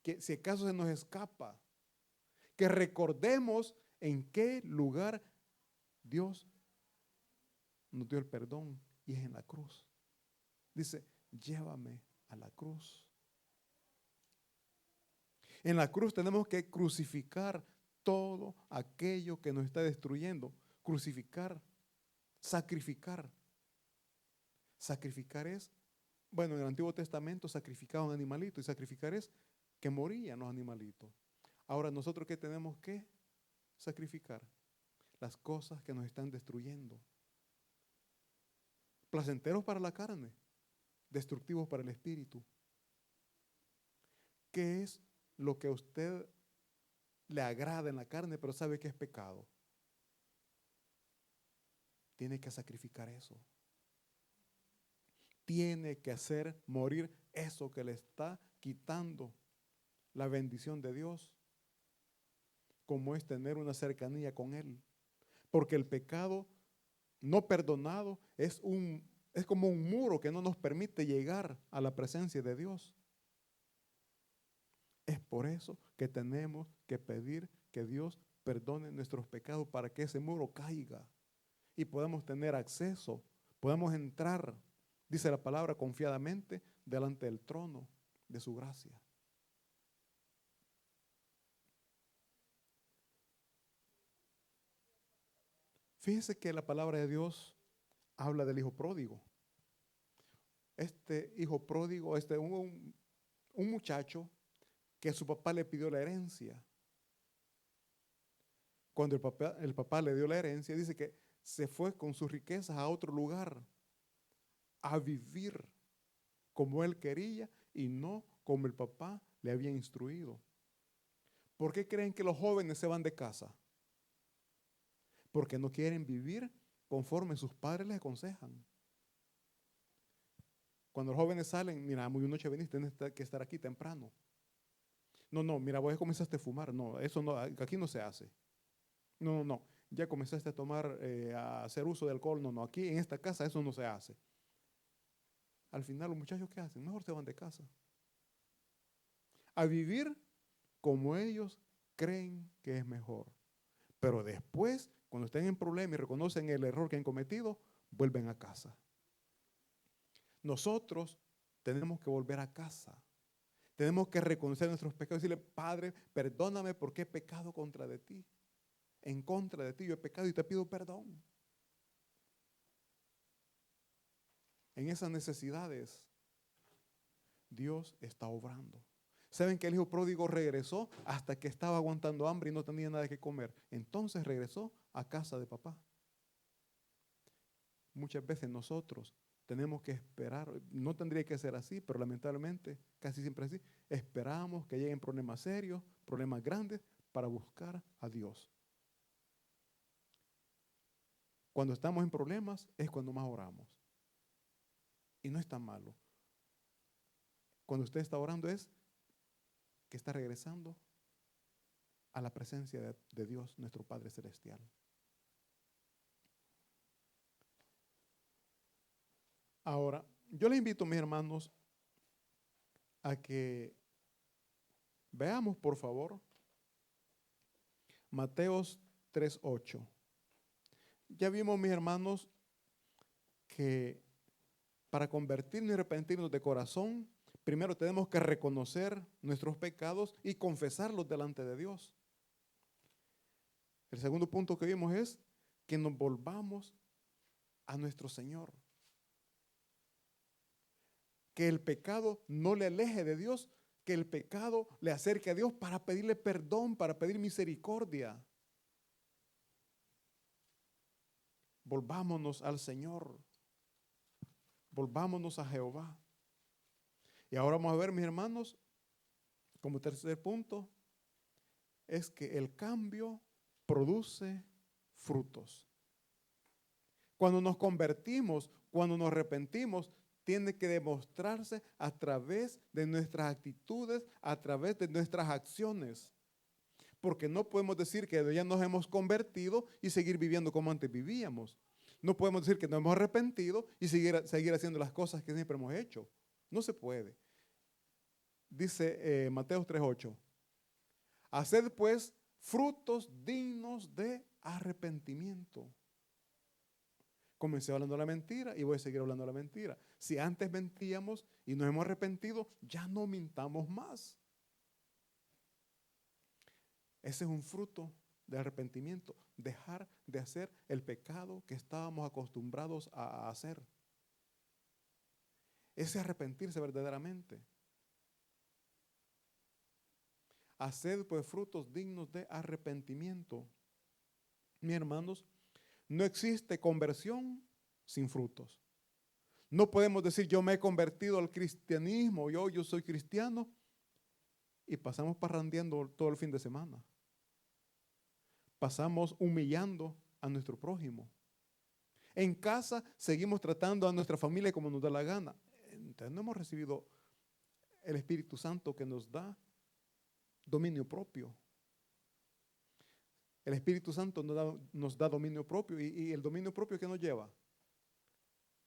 que si acaso se nos escapa, que recordemos en qué lugar Dios nos dio el perdón, y es en la cruz. Dice: llévame a la cruz. En la cruz tenemos que crucificar todo aquello que nos está destruyendo. Crucificar, sacrificar. Sacrificar es, bueno, en el Antiguo Testamento sacrificaban animalitos, y sacrificar es que morían los animalitos. Ahora, nosotros, ¿qué tenemos que sacrificar? Las cosas que nos están destruyendo. Placenteros para la carne, destructivos para el espíritu. ¿Qué es lo que a usted le agrada en la carne, pero sabe que es pecado? Tiene que sacrificar eso. Tiene que hacer morir eso que le está quitando la bendición de Dios, como es tener una cercanía con Él. Porque el pecado no perdonado es como un muro que no nos permite llegar a la presencia de Dios. Es por eso que tenemos que pedir que Dios perdone nuestros pecados, para que ese muro caiga y podamos tener acceso, podamos entrar dice la palabra, confiadamente delante del trono de su gracia. Fíjese que la palabra de Dios habla del hijo pródigo. Este hijo pródigo, un muchacho que su papá le pidió la herencia. Cuando el papá le dio la herencia, dice que se fue con sus riquezas a otro lugar a vivir como él quería y no como el papá le había instruido. ¿Por qué creen que los jóvenes se van de casa? Porque no quieren vivir conforme sus padres les aconsejan. Cuando los jóvenes salen, mira, muy noche veniste, tienes que estar aquí temprano. No, mira, vos ya comenzaste a fumar. No, eso no, aquí no se hace. No, ya comenzaste a tomar, a hacer uso de alcohol. No, aquí en esta casa eso no se hace. Al final los muchachos, ¿qué hacen? Mejor se van de casa. A vivir como ellos creen que es mejor. Pero después, cuando estén en problemas y reconocen el error que han cometido, vuelven a casa. Nosotros tenemos que volver a casa. Tenemos que reconocer nuestros pecados y decirle, Padre, perdóname porque he pecado contra de ti. En contra de ti yo he pecado y te pido perdón. En esas necesidades, Dios está obrando. ¿Saben que el hijo pródigo regresó hasta que estaba aguantando hambre y no tenía nada que comer? Entonces regresó a casa de papá. Muchas veces nosotros tenemos que esperar, no tendría que ser así, pero lamentablemente casi siempre es así. Esperamos que lleguen problemas serios, problemas grandes para buscar a Dios. Cuando estamos en problemas es cuando más oramos. Y no es tan malo. Cuando usted está orando es que está regresando a la presencia de Dios, nuestro Padre Celestial. Ahora, yo le invito, mis hermanos, a que veamos, por favor, Mateos 3:8. Ya vimos, mis hermanos, que para convertirnos y arrepentirnos de corazón, primero tenemos que reconocer nuestros pecados y confesarlos delante de Dios. El segundo punto que vimos es que nos volvamos a nuestro Señor. Que el pecado no le aleje de Dios, que el pecado le acerque a Dios para pedirle perdón, para pedir misericordia. Volvámonos al Señor. Volvámonos a Jehová. Y ahora vamos a ver, mis hermanos, como tercer punto, es que el cambio produce frutos. Cuando nos convertimos, cuando nos arrepentimos, tiene que demostrarse a través de nuestras actitudes, a través de nuestras acciones. Porque no podemos decir que ya nos hemos convertido y seguir viviendo como antes vivíamos. No podemos decir que nos hemos arrepentido y seguir haciendo las cosas que siempre hemos hecho. No se puede. Dice Mateo 3:8. Haced pues frutos dignos de arrepentimiento. Comencé hablando la mentira y voy a seguir hablando la mentira. Si antes mentíamos y nos hemos arrepentido, ya no mintamos más. Ese es un fruto de arrepentimiento. Dejar de hacer el pecado que estábamos acostumbrados a hacer. Ese arrepentirse verdaderamente. Haced pues frutos dignos de arrepentimiento. Mis hermanos, no existe conversión sin frutos. No podemos decir yo me he convertido al cristianismo, yo soy cristiano y pasamos parrandeando todo el fin de semana. Pasamos humillando a nuestro prójimo. En casa seguimos tratando a nuestra familia como nos da la gana. Entonces no hemos recibido el Espíritu Santo que nos da dominio propio. El Espíritu Santo nos da dominio propio y el dominio propio que nos lleva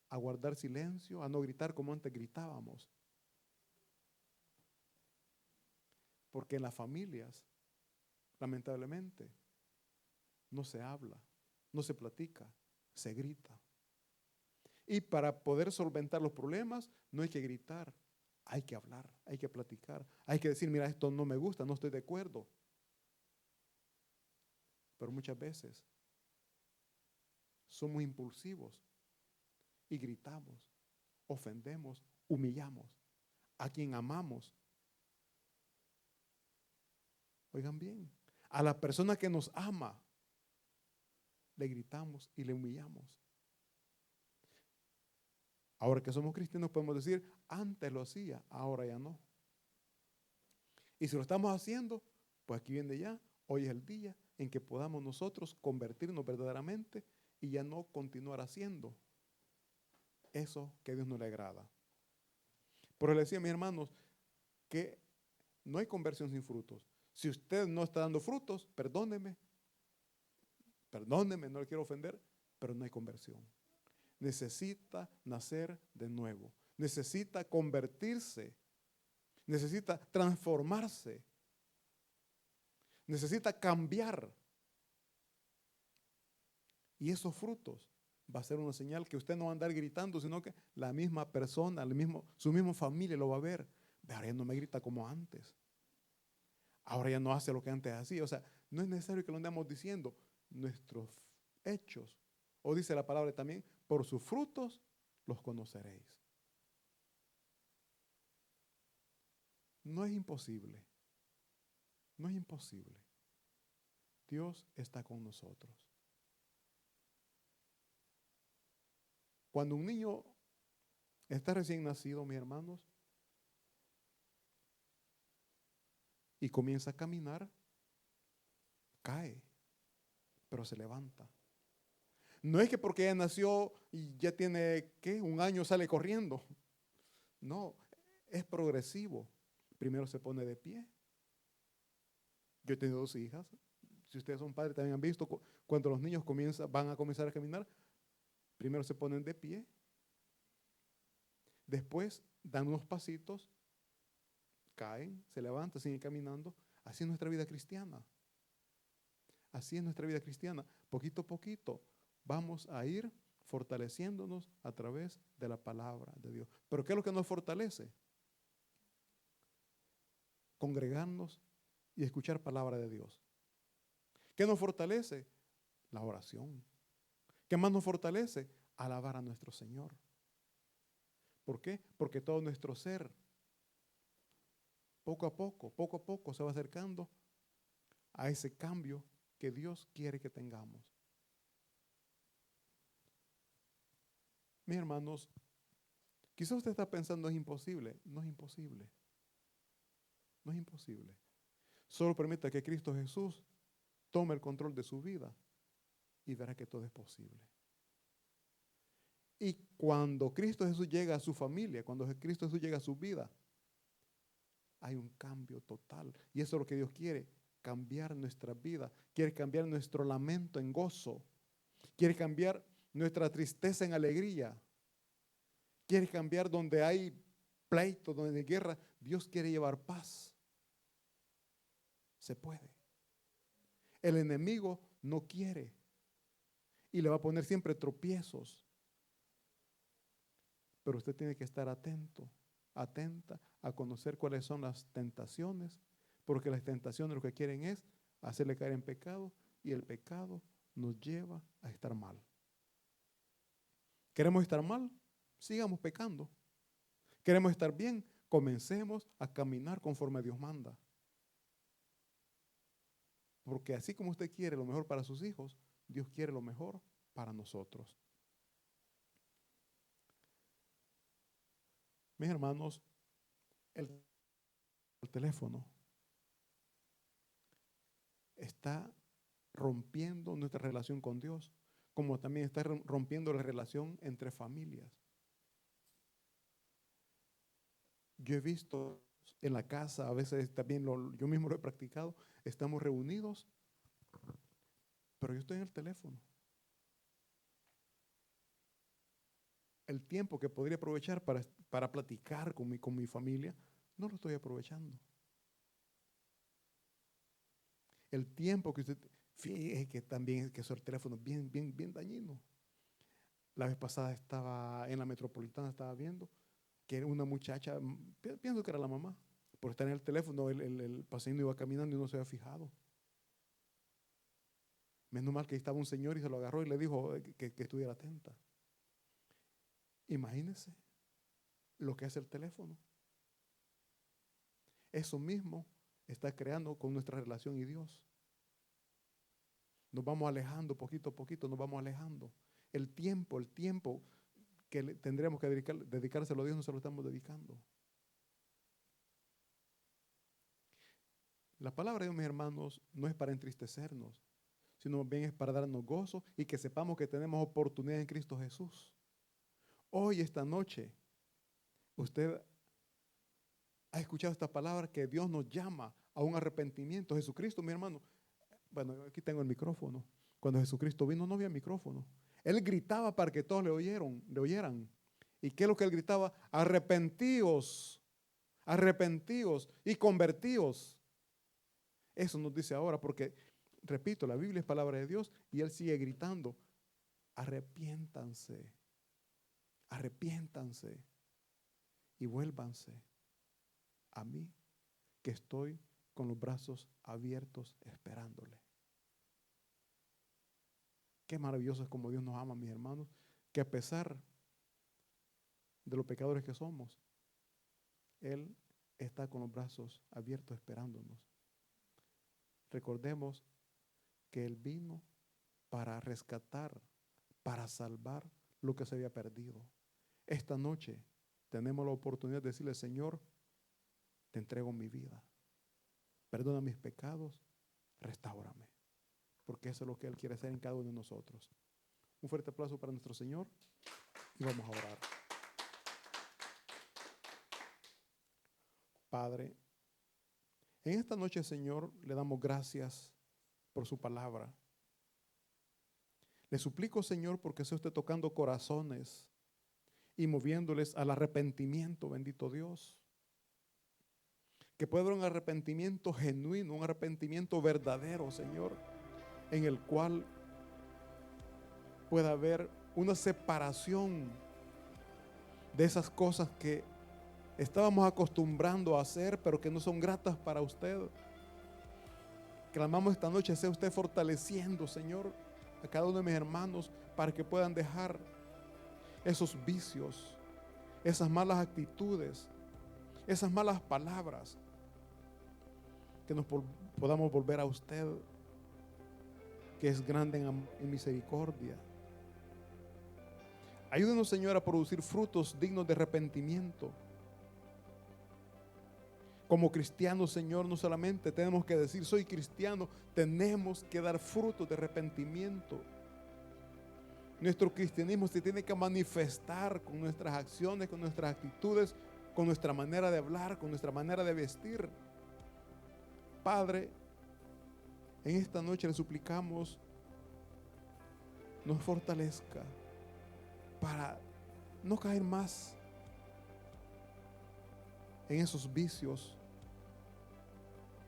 a guardar silencio, a no gritar como antes gritábamos. Porque en las familias, lamentablemente, no se habla, no se platica, se grita. Y para poder solventar los problemas, no hay que gritar, hay que hablar, hay que platicar, hay que decir, mira, esto no me gusta, no estoy de acuerdo. Pero muchas veces somos impulsivos y gritamos, ofendemos, humillamos a quien amamos. Oigan bien, a la persona que nos ama, le gritamos y le humillamos. Ahora que somos cristianos podemos decir, antes lo hacía, ahora ya no. Y si lo estamos haciendo, pues aquí viene ya, hoy es el día en que podamos nosotros convertirnos verdaderamente y ya no continuar haciendo eso que a Dios no le agrada. Pero le decía a mis hermanos que no hay conversión sin frutos. Si usted no está dando frutos, perdóneme, no le quiero ofender, pero no hay conversión. Necesita nacer de nuevo, necesita convertirse, necesita transformarse, necesita cambiar. Y esos frutos va a ser una señal que usted no va a andar gritando, sino que la misma persona, su misma familia lo va a ver. Ahora ya no me grita como antes. Ahora ya no hace lo que antes hacía. O sea, no es necesario que lo andemos diciendo. Nuestros hechos, o dice la palabra también, por sus frutos los conoceréis. No es imposible. No es imposible. Dios está con nosotros. Cuando un niño está recién nacido, mis hermanos, y comienza a caminar, cae, pero se levanta. No es que porque ya nació y ya tiene, ¿qué? Un año sale corriendo. No, es progresivo. Primero se pone de pie. Yo he tenido 2 hijas. Si ustedes son padres, también han visto cuando los niños van a comenzar a caminar, primero se ponen de pie. Después dan unos pasitos, caen, se levantan, siguen caminando. Así es nuestra vida cristiana. Así es nuestra vida cristiana. Poquito a poquito vamos a ir fortaleciéndonos a través de la palabra de Dios. ¿Pero qué es lo que nos fortalece? Congregarnos y escuchar palabra de Dios. ¿Qué nos fortalece? La oración. ¿Qué más nos fortalece? Alabar a nuestro Señor. ¿Por qué? Porque todo nuestro ser, poco a poco se va acercando a ese cambio que Dios quiere que tengamos. Mis hermanos, quizás usted está pensando es imposible. No es imposible. No es imposible. Solo permita que Cristo Jesús tome el control de su vida y verá que todo es posible. Y cuando Cristo Jesús llega a su familia, cuando Cristo Jesús llega a su vida, hay un cambio total. Y eso es lo que Dios quiere, cambiar nuestra vida. Quiere cambiar nuestro lamento en gozo. Quiere cambiar nuestra tristeza en alegría. Quiere cambiar donde hay pleito, donde hay guerra. Dios quiere llevar paz. Se puede. El enemigo no quiere. Y le va a poner siempre tropiezos. Pero usted tiene que estar atento, atenta a conocer cuáles son las tentaciones, porque las tentaciones lo que quieren es hacerle caer en pecado y el pecado nos lleva a estar mal. ¿Queremos estar mal? Sigamos pecando. ¿Queremos estar bien? Comencemos a caminar conforme Dios manda. Porque así como usted quiere lo mejor para sus hijos, Dios quiere lo mejor para nosotros. Mis hermanos, el teléfono está rompiendo nuestra relación con Dios, como también está rompiendo la relación entre familias. Yo he visto en la casa, a veces también yo mismo lo he practicado, estamos reunidos, pero yo estoy en el teléfono. El tiempo que podría aprovechar para platicar con mi familia, no lo estoy aprovechando. El tiempo que usted, fíjese que también es que esos teléfonos bien dañino. La vez pasada estaba en la Metropolitana, estaba viendo que una muchacha, pienso que era la mamá, por estar en el teléfono, el paciente iba caminando y no se había fijado. Menos mal que ahí estaba un señor y se lo agarró y le dijo que estuviera atenta. Imagínense lo que hace el teléfono. Eso mismo está creando con nuestra relación y Dios. Nos vamos alejando poquito a poquito, nos vamos alejando. El tiempo que tendríamos que dedicárselo a Dios no se lo estamos dedicando. La palabra de Dios, mis hermanos, no es para entristecernos, sino bien es para darnos gozo y que sepamos que tenemos oportunidad en Cristo Jesús. Hoy, esta noche, usted ha escuchado esta palabra que Dios nos llama a un arrepentimiento. Jesucristo, mi hermano, bueno, aquí tengo el micrófono. Cuando Jesucristo vino no había micrófono. Él gritaba para que todos le oyeran. ¿Y qué es lo que él gritaba? Arrepentíos, arrepentíos y convertíos. Eso nos dice ahora porque, repito, la Biblia es palabra de Dios y él sigue gritando, arrepiéntanse, arrepiéntanse y vuélvanse a mí, que estoy con los brazos abiertos esperándole. Qué maravilloso es como Dios nos ama, mis hermanos, que a pesar de los pecadores que somos, Él está con los brazos abiertos esperándonos. Recordemos que Él vino para rescatar, para salvar lo que se había perdido. Esta noche tenemos la oportunidad de decirle, Señor, te entrego mi vida. Perdona mis pecados, restáurame. Porque eso es lo que Él quiere hacer en cada uno de nosotros. Un fuerte aplauso para nuestro Señor y vamos a orar. Padre, en esta noche, Señor, le damos gracias por su palabra. Le suplico, Señor, porque sea usted tocando corazones y moviéndoles al arrepentimiento, bendito Dios. Que pueda haber un arrepentimiento genuino, un arrepentimiento verdadero, Señor, en el cual pueda haber una separación de esas cosas que estábamos acostumbrando a hacer, pero que no son gratas para usted. Clamamos esta noche, sea usted fortaleciendo, Señor, a cada uno de mis hermanos para que puedan dejar esos vicios, esas malas actitudes, esas malas palabras, que nos podamos volver a usted, que es grande en misericordia. Ayúdenos, Señor, a producir frutos dignos de arrepentimiento. Como cristianos, Señor, no solamente tenemos que decir soy cristiano, tenemos que dar frutos de arrepentimiento. Nuestro cristianismo se tiene que manifestar con nuestras acciones, con nuestras actitudes, con nuestra manera de hablar, con nuestra manera de vestir. Padre, en esta noche le suplicamos nos fortalezca para no caer más en esos vicios,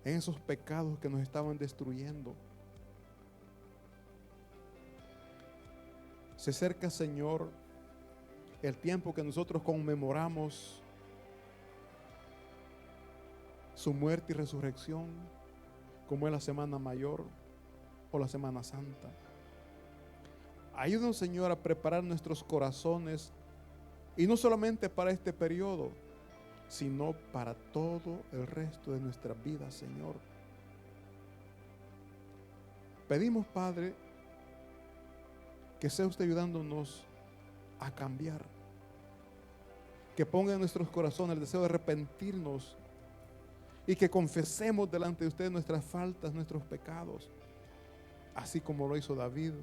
en esos pecados que nos estaban destruyendo. Se acerca, Señor, el tiempo que nosotros conmemoramos su muerte y resurrección, como es la Semana Mayor o la Semana Santa. Ayúdanos, Señor, a preparar nuestros corazones, y no solamente para este periodo, sino para todo el resto de nuestra vida, Señor. Pedimos, Padre, que sea usted ayudándonos a cambiar, que ponga en nuestros corazones el deseo de arrepentirnos y que confesemos delante de usted nuestras faltas, nuestros pecados, así como lo hizo David.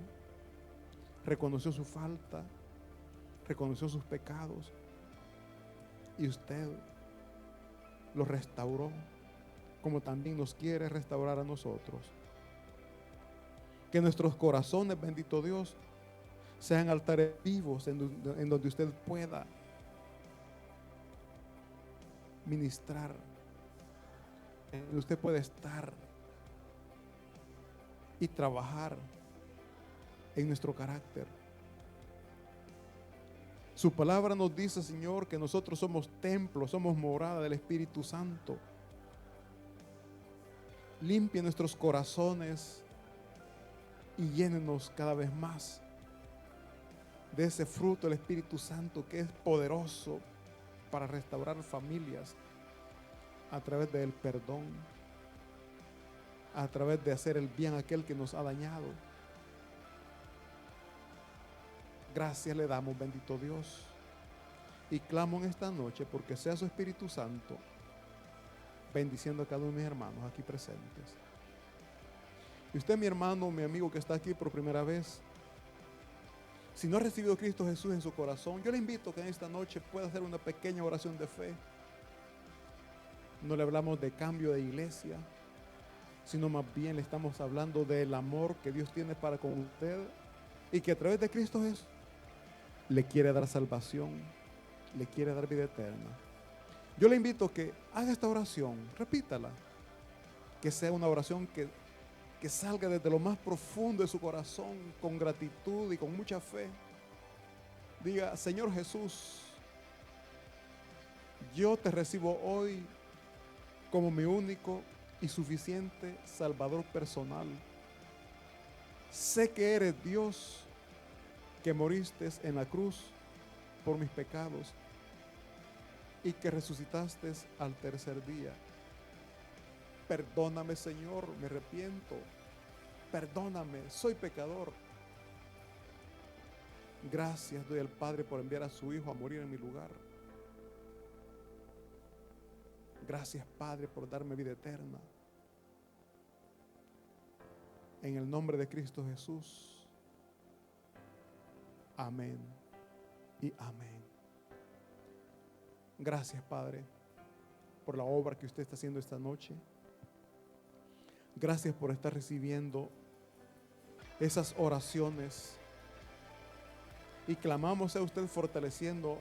Reconoció su falta, reconoció sus pecados y usted los restauró, como también nos quiere restaurar a nosotros. Que nuestros corazones, bendito Dios, sean altares vivos en donde usted pueda ministrar, en donde usted puede estar y trabajar en nuestro carácter. Su palabra nos dice, Señor, que nosotros somos templo, somos morada del Espíritu Santo. Limpie nuestros corazones y llénenos cada vez más de ese fruto del Espíritu Santo que es poderoso para restaurar familias a través del perdón, a través de hacer el bien a aquel que nos ha dañado. Gracias le damos, bendito Dios, y clamo en esta noche porque sea su Espíritu Santo bendiciendo a cada uno de mis hermanos aquí presentes. Y usted, mi hermano, mi amigo que está aquí por primera vez, si no ha recibido a Cristo Jesús en su corazón, yo le invito a que en esta noche pueda hacer una pequeña oración de fe. No le hablamos de cambio de iglesia, sino más bien le estamos hablando del amor que Dios tiene para con usted y que a través de Cristo Jesús le quiere dar salvación, le quiere dar vida eterna. Yo le invito a que haga esta oración, repítala, que sea una oración que salga desde lo más profundo de su corazón, con gratitud y con mucha fe. Diga: Señor Jesús, yo te recibo hoy como mi único y suficiente Salvador personal. Sé que eres Dios, que moriste en la cruz por mis pecados y que resucitaste al tercer día. Perdóname, Señor, me arrepiento. Perdóname, soy pecador. Gracias doy al Padre por enviar a su Hijo a morir en mi lugar. Gracias, Padre, por darme vida eterna. En el nombre de Cristo Jesús. Amén y amén. Gracias, Padre, por la obra que usted está haciendo esta noche. Gracias por estar recibiendo esas oraciones. Y clamamos a usted fortaleciendo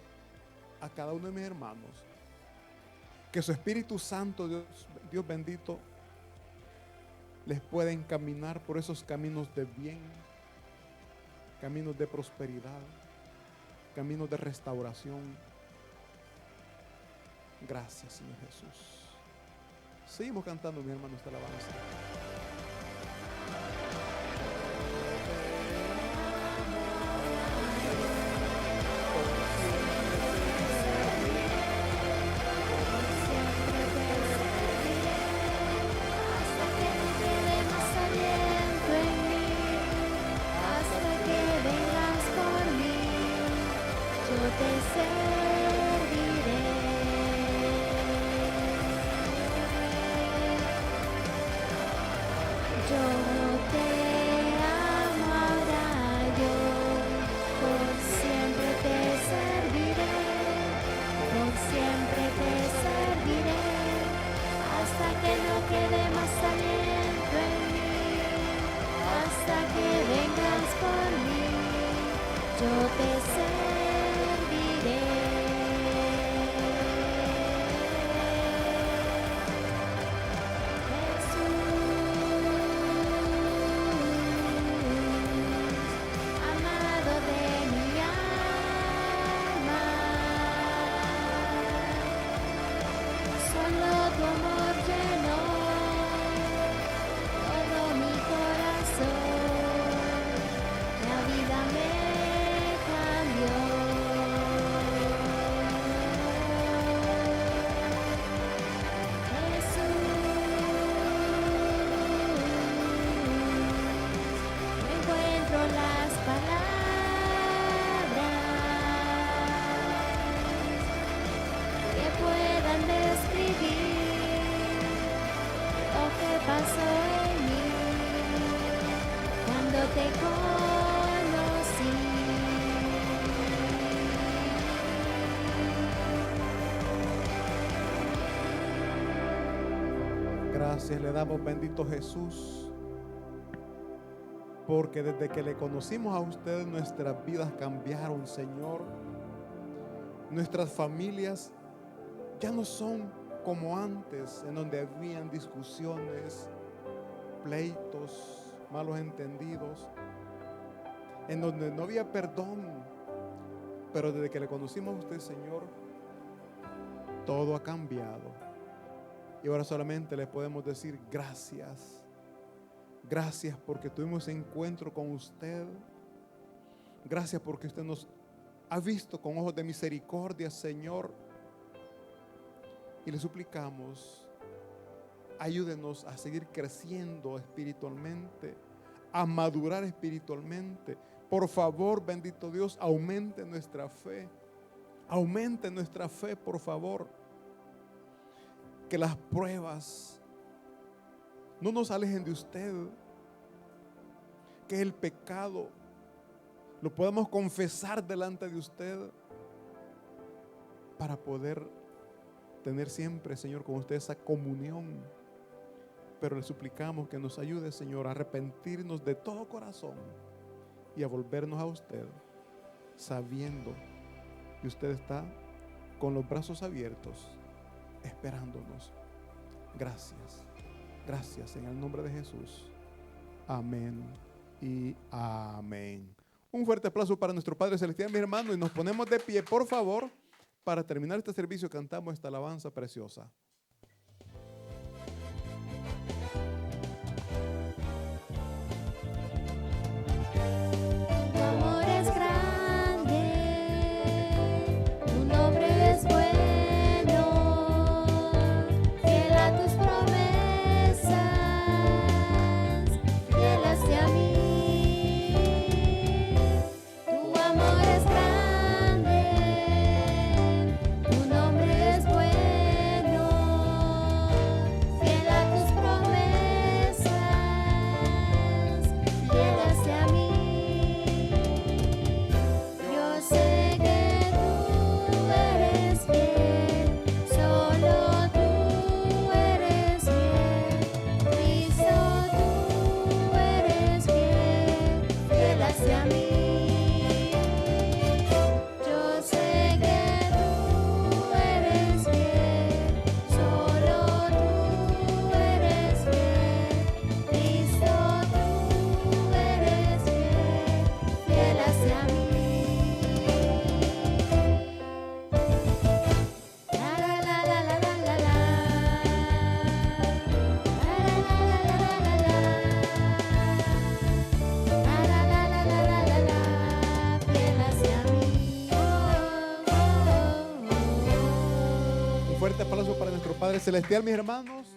a cada uno de mis hermanos. Que su Espíritu Santo, Dios bendito, les pueda encaminar por esos caminos de bien, caminos de prosperidad, caminos de restauración. Gracias, Señor Jesús. Seguimos cantando, mi hermano, esta alabanza. Gracias le damos, bendito Jesús, porque desde que le conocimos a usted nuestras vidas cambiaron, Señor. Nuestras familias ya no son como antes, en donde habían discusiones, pleitos, malos entendidos, en donde no había perdón. Pero desde que le conocimos a usted, Señor, todo ha cambiado. Y ahora solamente le podemos decir gracias. Gracias porque tuvimos encuentro con usted. Gracias porque usted nos ha visto con ojos de misericordia, Señor. Y le suplicamos, ayúdenos a seguir creciendo espiritualmente, a madurar espiritualmente. Por favor, bendito Dios, aumente nuestra fe. Aumente nuestra fe, por favor. Que las pruebas no nos alejen de usted. Que el pecado lo podamos confesar delante de usted para poder tener siempre, Señor, con usted esa comunión. Pero le suplicamos que nos ayude, Señor, a arrepentirnos de todo corazón y a volvernos a usted, sabiendo que usted está con los brazos abiertos, esperándonos. Gracias, gracias en el nombre de Jesús. Amén y amén. Un fuerte aplauso para nuestro Padre Celestial, mis hermanos, y nos ponemos de pie, por favor. Para terminar este servicio cantamos esta alabanza preciosa. Tu amor es grande, tu nombre es bueno, fiel a tus promesas, fiel hacia mí. Tu amor es grande, tu nombre es bueno, fiel a tus promesas, fiel hacia mí. Yo sé que tú eres fiel, solo tú eres fiel, Cristo, tú eres fiel, fiel hacia mí. Yo sé que tú eres fiel, solo tú eres fiel, Cristo, tú eres fiel, fiel hacia mí. La la la la la la la la. La la la la la la la la. La la la la la la la la. Fiel hacia mí. Un fuerte aplauso para nuestro Padre Celestial, mis hermanos.